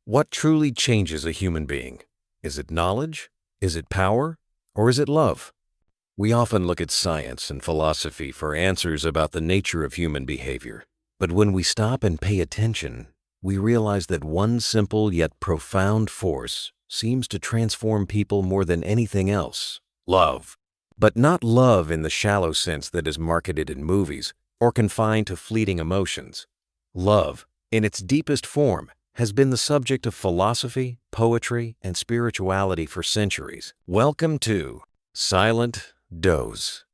What truly changes a human being? Is it knowledge? Is it power? Or is it love? We often look at science and philosophy for answers about the nature of human behavior. But when we stop and pay attention, we realize that one simple yet profound force seems to transform people more than anything else: love. But not love in the shallow sense that is marketed in movies or confined to fleeting emotions. Love, in its deepest form, has been the subject of philosophy, poetry, and spirituality for centuries. Welcome to Silent Dose.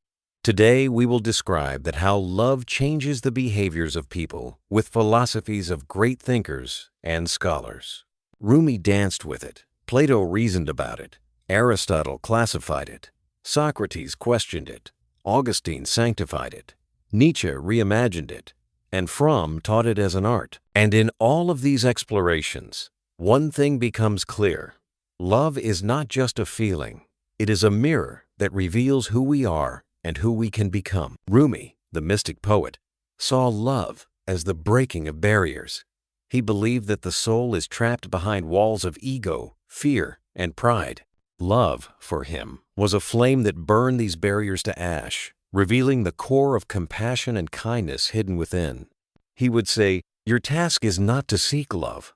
Today we will describe how love changes the behaviors of people with philosophies of great thinkers and scholars. Rumi danced with it, Plato reasoned about it, Aristotle classified it, Socrates questioned it, Augustine sanctified it, Nietzsche reimagined it, and Fromm taught it as an art. And in all of these explorations, one thing becomes clear: love is not just a feeling, it is a mirror that reveals who we are and who we can become. Rumi, the mystic poet, saw love as the breaking of barriers. He believed that the soul is trapped behind walls of ego, fear, and pride. Love, for him, was a flame that burned these barriers to ash, revealing the core of compassion and kindness hidden within. He would say, "Your task is not to seek love,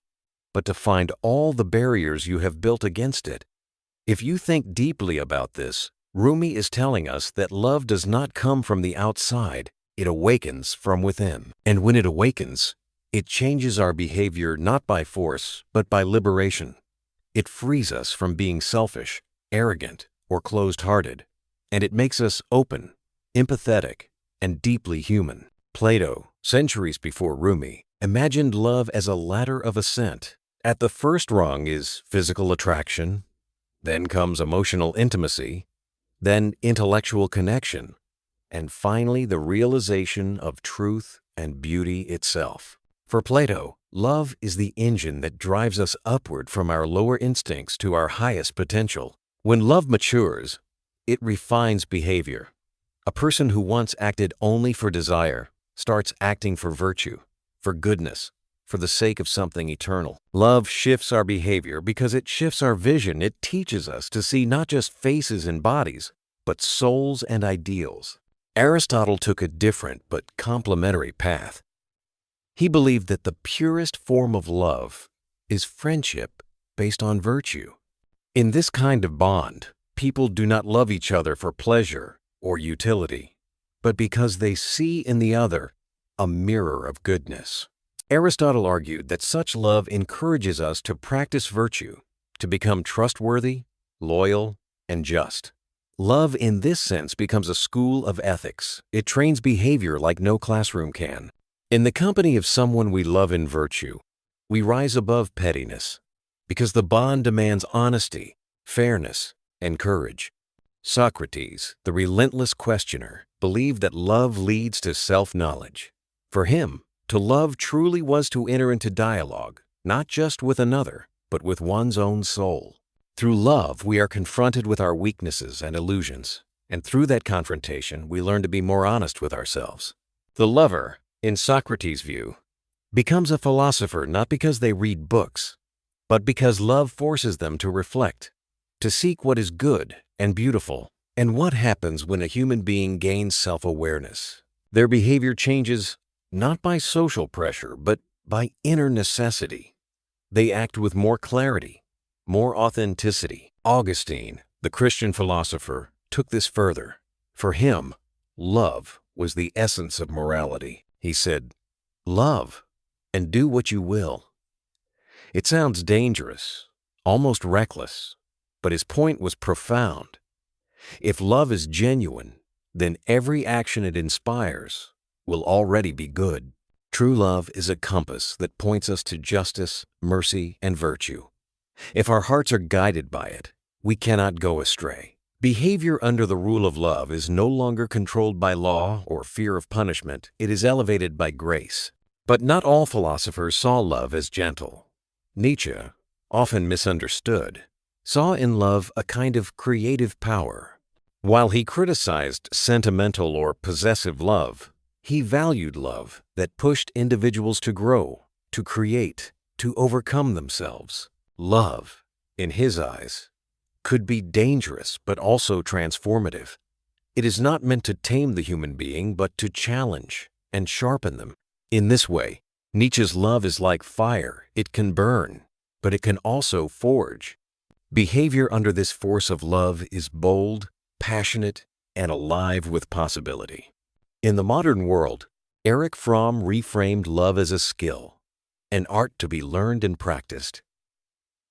but to find all the barriers you have built against it." If you think deeply about this, Rumi is telling us that love does not come from the outside, it awakens from within. And when it awakens, it changes our behavior not by force, but by liberation. It frees us from being selfish, arrogant, or closed-hearted, and it makes us open, empathetic, and deeply human. Plato, centuries before Rumi, imagined love as a ladder of ascent. At the first rung is physical attraction, then comes emotional intimacy, then intellectual connection, and finally the realization of truth and beauty itself. For Plato, love is the engine that drives us upward from our lower instincts to our highest potential. When love matures, it refines behavior. A person who once acted only for desire starts acting for virtue, for goodness, for the sake of something eternal. Love shifts our behavior because it shifts our vision. It teaches us to see not just faces and bodies, but souls and ideals. Aristotle took a different but complementary path. He believed that the purest form of love is friendship based on virtue. In this kind of bond, people do not love each other for pleasure or utility, but because they see in the other a mirror of goodness. Aristotle argued that such love encourages us to practice virtue, to become trustworthy, loyal, and just. Love in this sense becomes a school of ethics. It trains behavior like no classroom can. In the company of someone we love in virtue, we rise above pettiness, because the bond demands honesty, fairness, and courage. Socrates, the relentless questioner, believed that love leads to self-knowledge. For him, to love truly was to enter into dialogue, not just with another, but with one's own soul. Through love, we are confronted with our weaknesses and illusions, and through that confrontation, we learn to be more honest with ourselves. The lover, in Socrates' view, becomes a philosopher not because they read books, but because love forces them to reflect, to seek what is good and beautiful. And what happens when a human being gains self-awareness? Their behavior changes not by social pressure, but by inner necessity. They act with more clarity, more authenticity. Augustine, the Christian philosopher, took this further. For him, love was the essence of morality. He said, "Love and do what you will." It sounds dangerous, almost reckless, but his point was profound. If love is genuine, then every action it inspires will already be good. True love is a compass that points us to justice, mercy, and virtue. If our hearts are guided by it, we cannot go astray. Behavior under the rule of love is no longer controlled by law or fear of punishment. It is elevated by grace. But not all philosophers saw love as gentle. Nietzsche, often misunderstood, saw in love a kind of creative power. While he criticized sentimental or possessive love, he valued love that pushed individuals to grow, to create, to overcome themselves. Love, in his eyes, could be dangerous but also transformative. It is not meant to tame the human being, but to challenge and sharpen them. In this way, Nietzsche's love is like fire. It can burn, but it can also forge. Behavior under this force of love is bold, passionate, and alive with possibility. In the modern world, Erich Fromm reframed love as a skill, an art to be learned and practiced.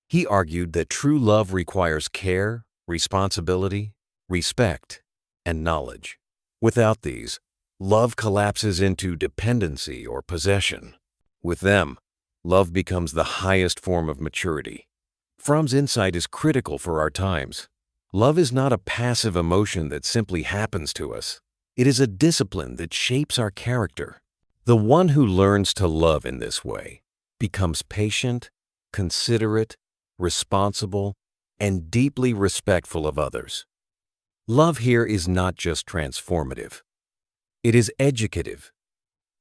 He argued that true love requires care, responsibility, respect, and knowledge. Without these, love collapses into dependency or possession. With them, love becomes the highest form of maturity. Fromm's insight is critical for our times. Love is not a passive emotion that simply happens to us. It is a discipline that shapes our character. The one who learns to love in this way becomes patient, considerate, responsible, and deeply respectful of others. Love here is not just transformative. It is educative.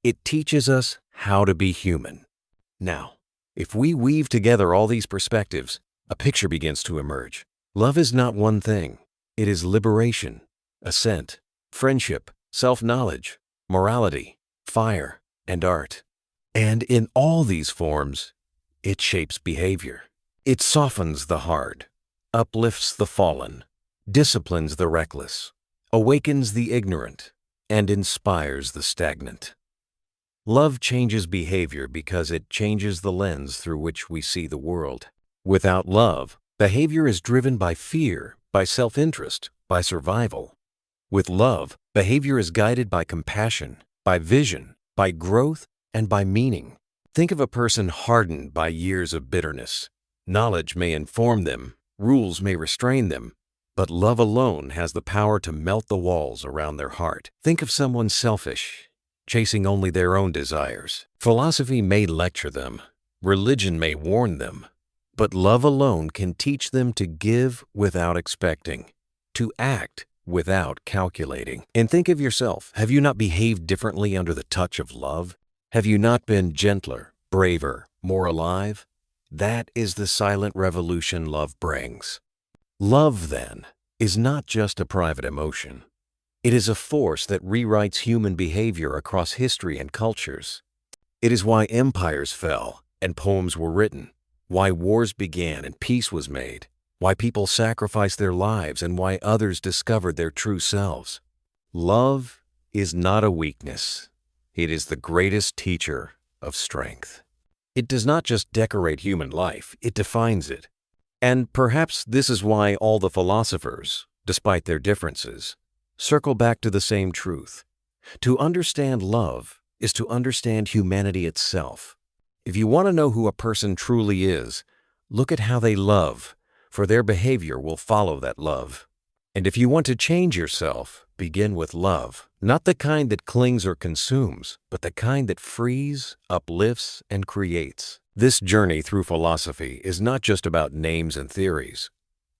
It teaches us how to be human. Now, if we weave together all these perspectives, a picture begins to emerge. Love is not one thing. It is liberation, ascent, friendship, self-knowledge, morality, fire, and art. And in all these forms, it shapes behavior. It softens the hard, uplifts the fallen, disciplines the reckless, awakens the ignorant, and inspires the stagnant. Love changes behavior because it changes the lens through which we see the world. Without love, behavior is driven by fear, by self-interest, by survival. With love, behavior is guided by compassion, by vision, by growth, and by meaning. Think of a person hardened by years of bitterness. Knowledge may inform them, rules may restrain them, but love alone has the power to melt the walls around their heart. Think of someone selfish, chasing only their own desires. Philosophy may lecture them, religion may warn them, but love alone can teach them to give without expecting, to act without calculating. And think of yourself. Have you not behaved differently under the touch of love? Have you not been gentler, braver, more alive? That is the silent revolution love brings. Love, then, is not just a private emotion. It is a force that rewrites human behavior across history and cultures. It is why empires fell and poems were written, why wars began and peace was made, why people sacrificed their lives and why others discovered their true selves. Love is not a weakness. It is the greatest teacher of strength. It does not just decorate human life, it defines it. And perhaps this is why all the philosophers, despite their differences, circle back to the same truth. To understand love is to understand humanity itself. If you want to know who a person truly is, look at how they love, for their behavior will follow that love. And if you want to change yourself, begin with love, not the kind that clings or consumes, but the kind that frees, uplifts, and creates. This journey through philosophy is not just about names and theories.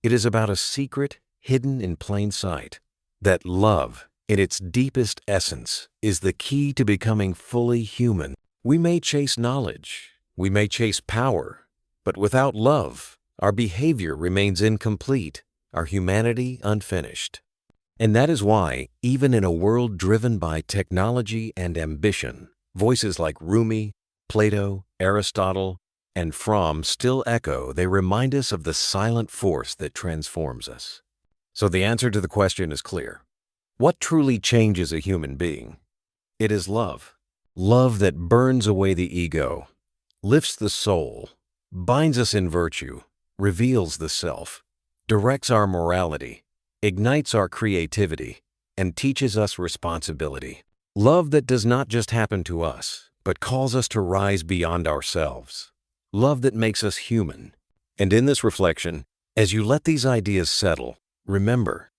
It is about a secret hidden in plain sight, that love, in its deepest essence, is the key to becoming fully human. We may chase knowledge, we may chase power, but without love, our behavior remains incomplete, our humanity unfinished. And that is why, even in a world driven by technology and ambition, voices like Rumi, Plato, Aristotle, and Fromm still echo. They remind us of the silent force that transforms us. So the answer to the question is clear. What truly changes a human being? It is love. Love that burns away the ego, lifts the soul, binds us in virtue, reveals the self, directs our morality, ignites our creativity, and teaches us responsibility. Love that does not just happen to us, but calls us to rise beyond ourselves. Love that makes us human. And in this reflection, as you let these ideas settle, remember,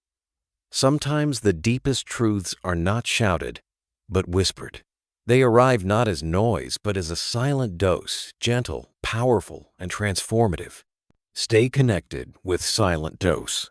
sometimes the deepest truths are not shouted, but whispered. They arrive not as noise, but as a silent dose, gentle, powerful, and transformative. Stay connected with Silent Dose.